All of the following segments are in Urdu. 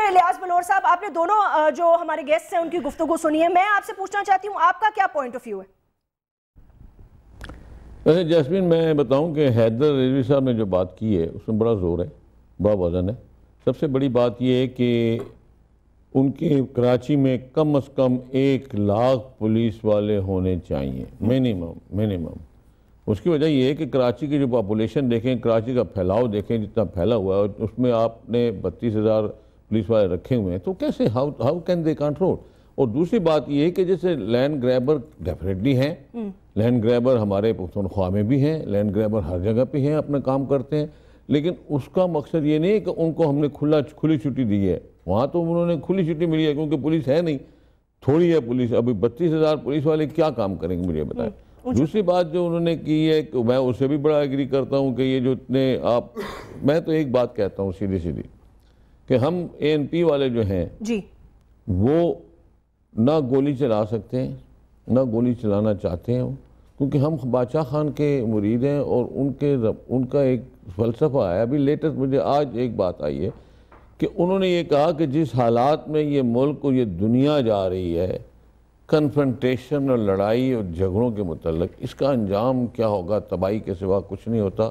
ڈاکٹر الیاس بلور صاحب، آپ نے دونوں جو ہمارے گیسٹ ہیں ان کی گفتگو سنی ہے، میں آپ سے پوچھنا چاہتی ہوں آپ کا کیا پوائنٹ آف ویو ہے؟ ویسے جیسمین، میں بتاؤں کہ حیدر رضوی صاحب نے جو بات کی ہے اس میں بڑا زور ہے، بڑا وزن ہے۔ سب سے بڑی بات یہ ہے کہ ان کے کراچی میں کم از کم 1,00,000 پولیس والے ہونے چاہیے، منیمم۔ اس کی وجہ یہ ہے کہ کراچی کی جو پاپولیشن دیکھیں، کراچی کا پھیلاؤ دیکھیں جتنا پھیلا ہوا ہے، اس میں آپ نے 32,000 پولیس والے رکھے ہوئے ہیں، تو کیسے ہاؤ کین دے کنٹرول؟ اور دوسری بات یہ ہے کہ جیسے لینڈ گریبر ڈیفینیٹلی ہیں، لینڈ گریبر ہمارے پختونخوا میں بھی ہیں، لینڈ گریبر ہر جگہ پہ ہیں، اپنا کام کرتے ہیں، لیکن اس کا مقصد یہ نہیں ہے کہ ان کو ہم نے کھلی چھٹی دی ہے۔ وہاں تو انہوں نے کھلی چھٹی ملی ہے کیونکہ پولیس ہے نہیں، تھوڑی ہے پولیس۔ ابھی 32,000 پولیس والے کیا کام کریں گے مجھے بتائیں۔ دوسری بات جو انہوں نے کی ہے کہ میں اس سے بھی بڑا ایگری کرتا ہوں کہ یہ جو اتنے میں تو ایک بات کہتا ہوں سیدھی کہ ہم ANP والے جو ہیں وہ نہ گولی چلا سکتے ہیں، نہ گولی چلانا چاہتے ہیں، کیونکہ ہم بادشاہ خان کے مرید ہیں اور ان کا ایک فلسفہ ہے۔ ابھی لیٹسٹ مجھے آج ایک بات آئی ہے کہ انہوں نے یہ کہا کہ جس حالات میں یہ ملک اور یہ دنیا جا رہی ہے، کنفرنٹیشن اور لڑائی اور جھگڑوں کے متعلق، اس کا انجام کیا ہوگا؟ تباہی کے سوا کچھ نہیں ہوتا۔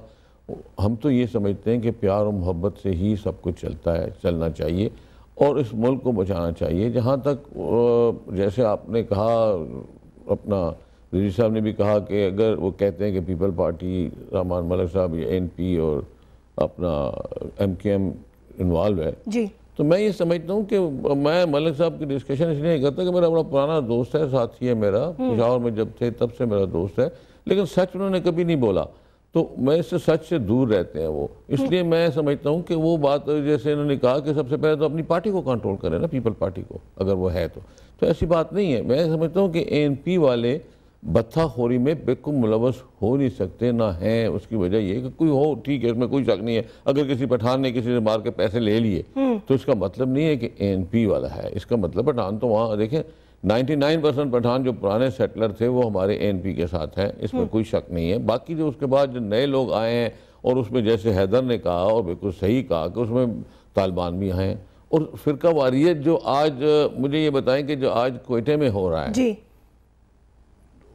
ہم تو یہ سمجھتے ہیں کہ پیار و محبت سے ہی سب کچھ چلنا چاہیے اور اس ملک کو بچانا چاہیے۔ جہاں تک جیسے آپ نے کہا، اپنا رضوی صاحب نے بھی کہا کہ اگر وہ کہتے ہیں کہ پیپل پارٹی، رحمان ملک صاحب، یا ANP اور اپنا MKM انوالو ہے، تو میں یہ سمجھتا ہوں کہ میں ملک صاحب کی ڈسکشن اس لیے کرتا کہ میرا بڑا پرانا دوست ہے، ساتھی ہے میرا، پشاور میں جب تھے تب سے میرا دوست ہے، لیکن سچ انہوں نے کبھی نہیں بولا، تو میں اس سے سچ سے دور رہتے ہیں وہ۔ اس لیے میں سمجھتا ہوں کہ وہ بات جیسے انہوں نے کہا کہ سب سے پہلے تو اپنی پارٹی کو کنٹرول کریں نا، پیپل پارٹی کو، اگر وہ ہے تو ایسی بات نہیں ہے۔ میں سمجھتا ہوں کہ ANP والے بتھا خوری میں بالکل ملوث ہو نہیں سکتے، نہ ہیں۔ اس کی وجہ یہ کہ کوئی ہو، ٹھیک ہے، اس میں کوئی شک نہیں ہے، اگر کسی پٹھان نے کسی سے مار کے پیسے لے لیے تو اس کا مطلب نہیں ہے کہ ANP والا ہے۔ اس کا مطلب پٹھان تو وہاں دیکھیں 99% پٹھان جو پرانے سیٹلر تھے وہ ہمارے ANP کے ساتھ ہیں، اس میں کوئی شک نہیں ہے۔ باقی جو اس کے بعد جو نئے لوگ آئے ہیں، اور اس میں جیسے حیدر نے کہا اور بالکل صحیح کہا کہ اس میں طالبان بھی آئے ہیں، اور فرقہ واریت جو آج مجھے یہ بتائیں کہ جو آج کوئٹے میں ہو رہا ہے،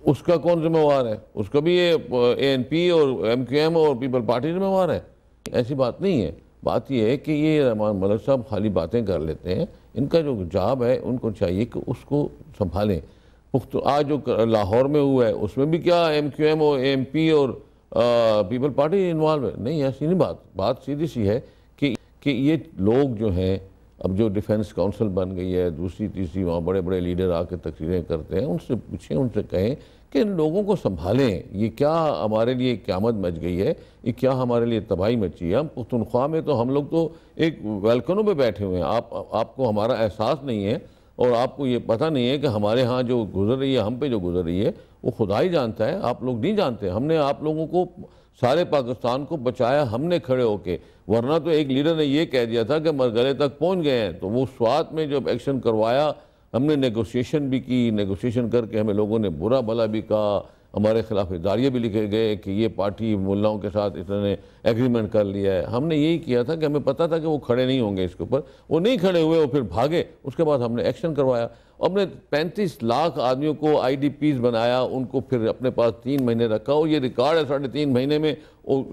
اس کا کون ذمہ وار ہے؟ اس کا بھی یہ ANP اور MKM اور پیپل پارٹی ذمہ وار ہے؟ ایسی بات نہیں ہے۔ بات یہ ہے کہ یہ رحمان ملک صاحب خالی باتیں کر لیتے ہیں، ان کا جو جاب ہے ان کو چاہیے کہ اس کو سنبھالیں۔ آج جو لاہور میں ہوا ہے اس میں بھی کیا MKM اور ANP اور پیپل پارٹی انوالو ہے؟ نہیں، ایسی نہیں بات سیدھی سی ہے کہ یہ لوگ جو ہیں، اب جو ڈیفنس کونسل بن گئی ہے، دوسری تیسری، وہاں بڑے بڑے لیڈر آ کے تقریریں کرتے ہیں، ان سے پوچھیں، ان سے کہیں کہ ان لوگوں کو سنبھالیں۔ یہ کیا ہمارے لیے قیامت مچ گئی ہے؟ یہ کیا ہمارے لیے تباہی مچی ہے؟ ہم پختونخوا میں تو ہم لوگ تو ایک ویلکنوں پہ بیٹھے ہوئے ہیں، آپ کو ہمارا احساس نہیں ہے، اور آپ کو یہ پتہ نہیں ہے کہ ہمارے ہاں جو گزر رہی ہے، ہم پہ جو گزر رہی ہے وہ خدا ہی جانتا ہے، آپ لوگ نہیں جانتے۔ ہم نے آپ لوگوں کو، سارے پاکستان کو بچایا ہم نے کھڑے ہو کے، ورنہ تو ایک لیڈر نے یہ کہہ دیا تھا کہ مرگلے تک پہنچ گئے ہیں، تو وہ سوات میں جب ایکشن کروایا، ہم نے نیگوسیشن بھی کی، نیگوسیشن کر کے ہمیں لوگوں نے برا بھلا بھی کہا، ہمارے خلاف اداریے بھی لکھے گئے کہ یہ پارٹی ملاؤں کے ساتھ اس نے ایگریمنٹ کر لیا ہے۔ ہم نے یہی کیا تھا کہ ہمیں پتہ تھا کہ وہ کھڑے نہیں ہوں گے اس کے اوپر، وہ نہیں کھڑے ہوئے، وہ پھر بھاگے۔ اس کے بعد ہم نے ایکشن کروایا، ہم نے 35 لاکھ آدمیوں کو IDPs بنایا، ان کو پھر اپنے پاس 3 مہینے رکھا، اور یہ ریکارڈ ہے 3.5 مہینے میں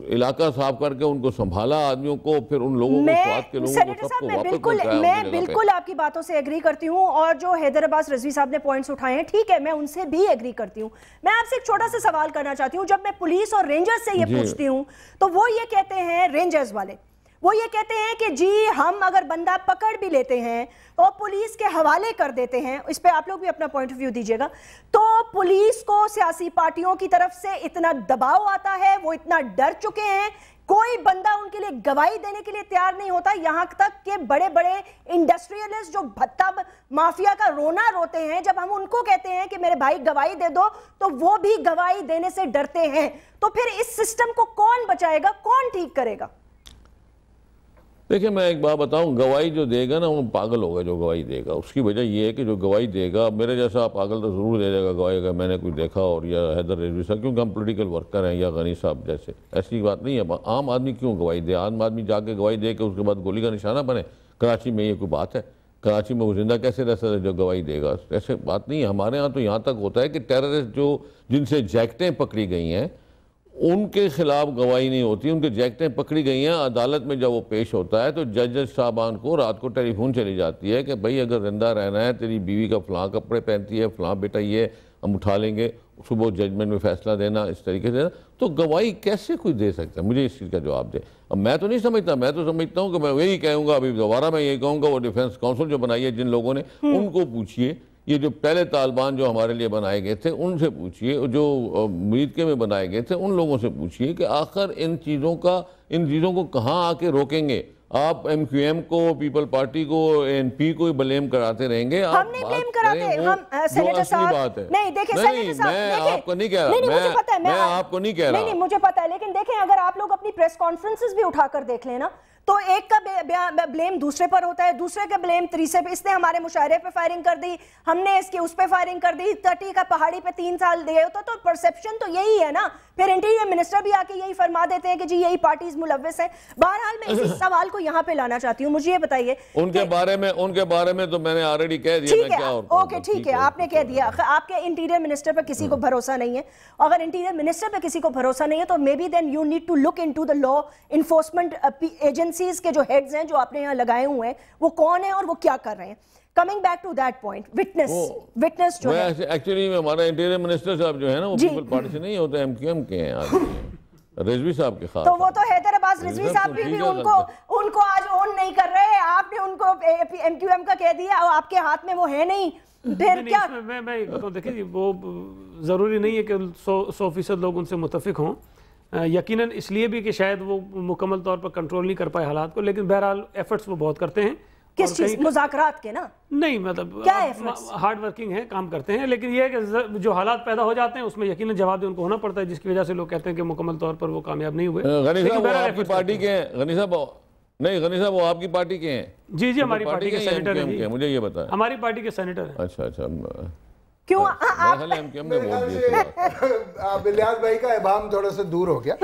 علاقہ صاف کر کے ان کو سنبھالا آدمیوں کو، پھر ان لوگوں کو، سوات کے لوگوں کو سب کو واپس پہنچایا۔ میں بالکل آپ کی باتوں سے ایگری کرتی ہوں، اور جو حیدر عباس رضوی صاحب نے پوائنٹس اٹھائے ہیں، ٹھیک ہے، میں ان سے بھی ایگری کرتی ہوں۔ میں آپ سے ایک چھوٹا سا سوال کرنا چاہتی ہوں۔ جب میں پولیس اور رینجرز سے یہ پوچھتی ہوں تو وہ یہ کہتے ہیں، رینجرز والے وہ یہ کہتے ہیں کہ جی ہم اگر بندہ پکڑ بھی لیتے ہیں اور پولیس کے حوالے کر دیتے ہیں، اس پہ آپ لوگ بھی اپنا پوائنٹ آف ویو دیجیے گا، تو پولیس کو سیاسی پارٹیوں کی طرف سے اتنا دباؤ آتا ہے، وہ اتنا ڈر چکے ہیں، کوئی بندہ ان کے لیے گواہی دینے کے لیے تیار نہیں ہوتا، یہاں تک کہ بڑے بڑے انڈسٹریلسٹ جو بھتہ مافیا کا رونا روتے ہیں، جب ہم ان کو کہتے ہیں کہ میرے بھائی گواہی دے دو تو وہ بھی گواہی دینے سے ڈرتے ہیں۔ تو پھر اس سسٹم کو کون بچائے گا، کون ٹھیک کرے گا؟ دیکھیں، میں ایک بات بتاؤں، گواہی جو دے گا نا وہ پاگل ہوگا جو گواہی دے گا۔ اس کی وجہ یہ ہے کہ جو گواہی دے گا، میرے جیسا پاگل تو ضرور دے گا گواہی، اگر میں نے کوئی دیکھا، اور یا حیدر رضوی صاحب، کیونکہ ہم پولیٹیکل ورکر ہیں، یا غنی صاحب جیسے، ایسی بات نہیں ہے۔ عام آدمی کیوں گواہی دے؟ عام آدمی جا کے گواہی دے کے اس کے بعد گولی کا نشانہ بنے؟ کراچی میں یہ کوئی بات ہے؟ کراچی میں وہ زندہ کیسے رہ سکتا ہے جو گواہی دے گا؟ ایسے بات نہیں ہے. ہمارے ہاں تو یہاں تک ہوتا ہے کہ ٹیررسٹ جن سے جیکٹیں پکڑی گئی ہیں ان کے خلاف گواہی نہیں ہوتی. ان کے جیکٹیں پکڑی گئی ہیں, عدالت میں جب وہ پیش ہوتا ہے تو ججز صاحبان کو رات کو ٹیلی فون چلی جاتی ہے کہ بھائی اگر زندہ رہنا ہے, تیری بیوی کا فلاں کپڑے پہنتی ہے, فلاں بیٹا یہ ہم اٹھا لیں گے, صبح ججمنٹ میں فیصلہ دینا, اس طریقے سے. تو گواہی کیسے کوئی دے سکتا ہے؟ مجھے اس چیز کا جواب دے. اب میں تو نہیں سمجھتا, میں تو سمجھتا ہوں کہ میں یہی کہوں گا, ابھی دوبارہ میں یہی کہوں گا, وہ ڈیفنس کونسل جو بنائی ہے جن لوگوں نے, ان کو پوچھئے, یہ جو پہلے طالبان جو ہمارے لیے بنائے گئے تھے ان سے پوچھئے, جو مرید میں بنائے گئے تھے ان لوگوں سے پوچھئے کہ آخر ان چیزوں کو کہاں آ کے روکیں گے؟ آپ ایم کیو ایم کو, پیپل پارٹی کو, این پی کو بلیم کراتے رہیں گے. ہم نہیں بلیم کراتے, ہم سینیٹر صاحب نہیں, دیکھیں سینیٹر صاحب, میں آپ کو نہیں کہہ رہا, میں آپ کو نہیں کہہ رہا, نہیں مجھے پتا ہے, لیکن دیکھیں اگر آپ لوگ اپنی پریس کانفرنسز بھی اٹھا کر دیکھ لیں نا تو ایک کا بلیم دوسرے پر ہوتا ہے, دوسرے کا بلیم تیسرے پہ. اس نے ہمارے مشاعرے پہ فائرنگ کر دی, ہم نے اس کے اس پہ فائرنگ کر دی, تٹی کا پہاڑی پہ 3 سال دے ہوتا. تو پرسیپشن تو یہی ہے نا. پھر انٹیریئر منسٹر بھی آ کے یہی فرما دیتے ہیں کہ جی یہی پارٹیز ملوث ہیں. بہرحال میں اسی سوال کو یہاں پہ لانا چاہتی ہوں. مجھے یہ بتائیے ان کے بارے میں تو میں نے آلریڈی کہہ دیا. ٹھیک ہے, اوکے ٹھیک ہے, آپ نے کہہ دیا. آپ کے انٹیریئر منسٹر پہ کسی کو بھروسہ نہیں ہے. اگر انٹیریئر منسٹر پہ کسی کو بھروسہ نہیں ہے تو maybe then you need to look into the law enforcement agencies کے جو ہیڈز ہیں جو آپ نے یہاں لگائے ہوئے ہیں وہ کون ہیں اور وہ کیا کر رہے ہیں. Coming back to that point, witness جو ہے ایکچولی ہمارا انٹیریئر منسٹر صاحب جو ہے نا وہ پیپل پارٹی سے نہیں ہوتے, ایم کیو ایم کے ہیں, رضوی صاحب کے خاص. تو وہ تو حیدر عباس رضوی صاحب بھی ان کو آج اون نہیں کر رہے. آپ نے ان کو ایم کیو ایم کا کہہ دیا اور آپ کے ہاتھ میں وہ ہے نہیں. پھر کیا میں دیکھیں وہ ضروری نہیں ہے کہ 100% لوگ ان سے متفق ہوں. یقیناً اس لیے بھی کہ شاید وہ مکمل طور پر کنٹرول نہیں کر پائے حالات کو, لیکن بہرحال ایفرٹس وہ بہت کرتے ہیں. کس چیز؟ مذاکرات کے نا؟ نہیں, مطلب ہارڈ ورکنگ ہے, کام کرتے ہیں, لیکن یہ ہے کہ جو حالات پیدا ہو جاتے ہیں اس میں یقیناً جواب ان کو ہونا پڑتا ہے, جس کی وجہ سے لوگ کہتے ہیں کہ مکمل طور پر وہ کامیاب نہیں ہوئے. غنی صاحب وہ آپ کی پارٹی کے ہیں؟ غنی صاحب وہ آپ کی پارٹی کے ہیں؟ جی ہماری پارٹی کے سینیٹر ہیں. مجھے یہ بتائیں. ہماری پارٹی کے سینیٹر ہیں. اچھا کیوں بلیاض بھائی کا ابہام تھوڑا سا دور ہو گیا.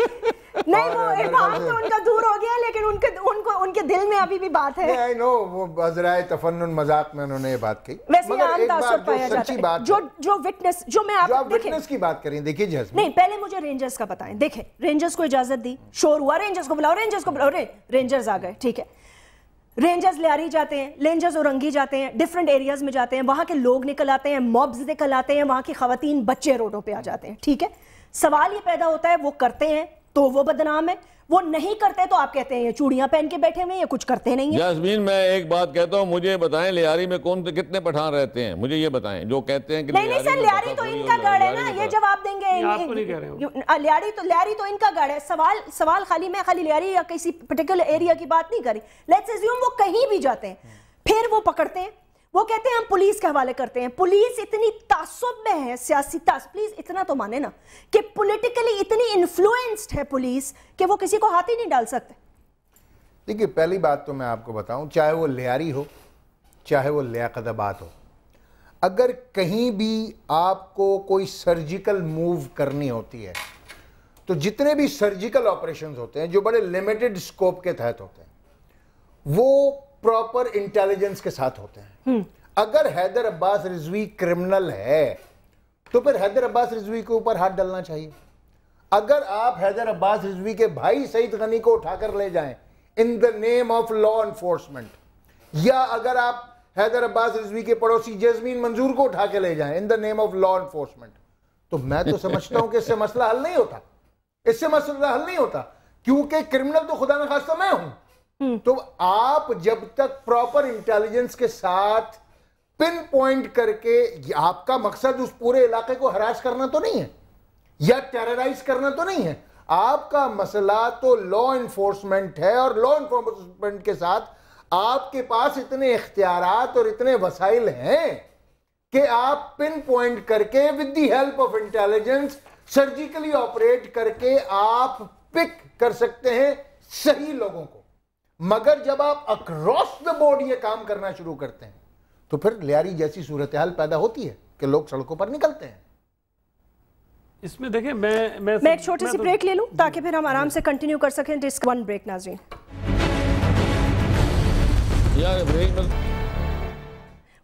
نہیں وہ ابہام تو ان کا دور ہو گیا, لیکن ان کے دل میں ابھی بھی بات ہے. I know وہ بذرائے تفنن مذاق میں انہوں نے یہ بات کہی. ویسے عام تاثر پایا جاتا ہے جو وٹنس, جو میں آپ وٹنس کی بات کریں. دیکھیے جیسے نہیں, پہلے مجھے رینجرز کا بتائیں. دیکھیں رینجرز کو اجازت دی, شور ہوا رینجرز کو بلاؤ, رینجرز آ گئے, ٹھیک ہے. رینجرز لیاری جاتے ہیں, رینجرز اورنگی جاتے ہیں, ڈیفرنٹ ایریاز میں جاتے ہیں, وہاں کے لوگ نکل آتے ہیں, موبز نکل آتے ہیں, وہاں کی خواتین بچے روڈوں پہ آ جاتے ہیں, ٹھیک ہے. سوال یہ پیدا ہوتا ہے وہ کرتے ہیں تو وہ بدنام ہے, وہ نہیں کرتے تو آپ کہتے ہیں یہ چوڑیاں پہن کے بیٹھے ہوئے ہیں, یہ کچھ کرتے نہیں ہیں. یاسمین میں ایک بات کہتا ہوں, مجھے بتائیں لیاری میں کتنے پٹھان رہتے ہیں؟ مجھے یہ بتائیں جو کہتے ہیں کہ نہیں سر, لیاری تو ان کا گڑھ ہے نا, یہ جواب دیں گے. آپ کو نہیں کہہ رہے ہو. لیاری تو ان کا گڑھ ہے. سوال خالی میں خالی لیاری یا کسی پرٹیکولر ایریا کی بات نہیں کری. لیٹس اسیوم وہ کہیں بھی جاتے ہیں, پھر وہ پکڑتے ہیں, وہ کہتے ہیں ہم پولیس کے حوالے کرتے ہیں. پولیس اتنی تعصب میں ہے, سیاسی پلیز اتنا تو مانے نا کہ پولیٹیکلی اتنی انفلوئنسڈ ہے پولیس کہ وہ کسی کو ہاتھ ہی نہیں ڈال سکتے. دیکھیے پہلی بات تو میں آپ کو بتاؤں, چاہے وہ لیاری ہو چاہے وہ لیاقت آباد ہو, اگر کہیں بھی آپ کو کوئی سرجیکل موو کرنی ہوتی ہے تو جتنے بھی سرجیکل آپریشنز ہوتے ہیں جو بڑے لیمیٹڈ سکوپ کے تحت ہوتے ہیں وہ پراپر انٹیلیجنس کے ساتھ ہوتے ہیں. اگر حیدر عباس رضوی کرمنل ہے تو پھر حیدر عباس رضوی کے اوپر ہاتھ ڈالنا چاہیے. اگر آپ حیدر عباس رضوی کے بھائی سعید غنی کو اٹھا کر لے جائیں ان دا نیم آف لا انفورسمنٹ, یا اگر آپ حیدر عباس رضوی کے پڑوسی جیسمین منظور کو اٹھا کے لے جائیں ان دا نیم آف لا انفورسمنٹ, تو میں تو سمجھتا ہوں کہ اس سے مسئلہ حل نہیں ہوتا. اس سے مسئلہ حل نہیں ہوتا کیونکہ کرمنل تو خدا نخواستہ میں ہوں. تو آپ جب تک پراپر انٹیلیجنس کے ساتھ پن پوائنٹ کر کے, آپ کا مقصد اس پورے علاقے کو ہراس کرنا تو نہیں ہے یا ٹیررائز کرنا تو نہیں ہے, آپ کا مسئلہ تو لا انفورسمنٹ ہے, اور لا انفورسمنٹ کے ساتھ آپ کے پاس اتنے اختیارات اور اتنے وسائل ہیں کہ آپ پن پوائنٹ کر کے with the help of intelligence surgically operate کر کے آپ پک کر سکتے ہیں صحیح لوگوں کو. مگر جب آپ اکراس دا بورڈ یہ کام کرنا شروع کرتے ہیں تو پھر لیاری جیسی صورتحال پیدا ہوتی ہے کہ لوگ سڑکوں پر نکلتے ہیں. اس میں دیکھیں میں ایک چھوٹی سی بریک لے لوں تاکہ پھر ہم آرام سے کنٹینیو کر سکیں. جس ون بریک ناظرین.